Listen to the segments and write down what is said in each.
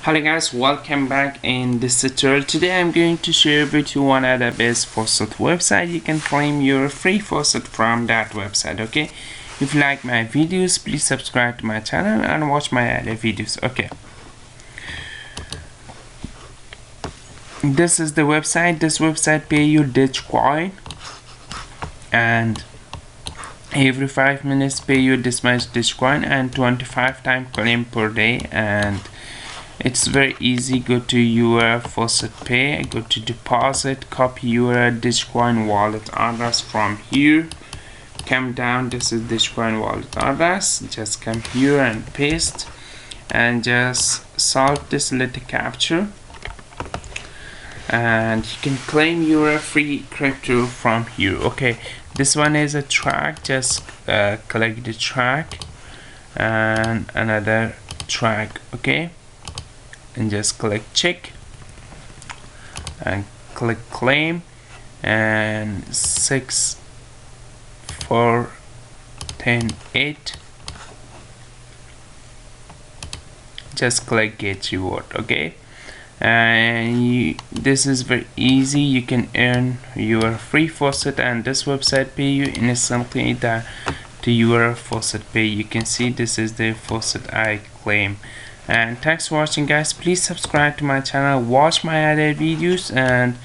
Hello guys, welcome back. In this tutorial today I'm going to share with you one of the best faucet website. You can claim your free faucet from that website. Okay, if you like my videos, please subscribe to my channel and watch my other videos. Okay, this is the website. This website pay you dogecoin, and every 5 minutes pay you this much dogecoin and 25 times claim per day. And it's very easy. Go to your Faucet Pay, go to deposit, copy your dogecoin wallet address from here, come down, this is dogecoin wallet address, just come here and paste and just solve this little captcha, and you can claim your free crypto from here. Okay, this one is a track. Just click the track and another track. Okay, and just click check and click claim, and 6 4 10 8, just click get reward. Okay, and this is very easy. You can earn your free faucet, and this website pay you instantly that to your Faucet Pay. You can see this is the faucet I claim. And thanks for watching guys. Please subscribe to my channel, watch my other videos, and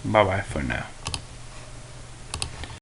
bye bye for now.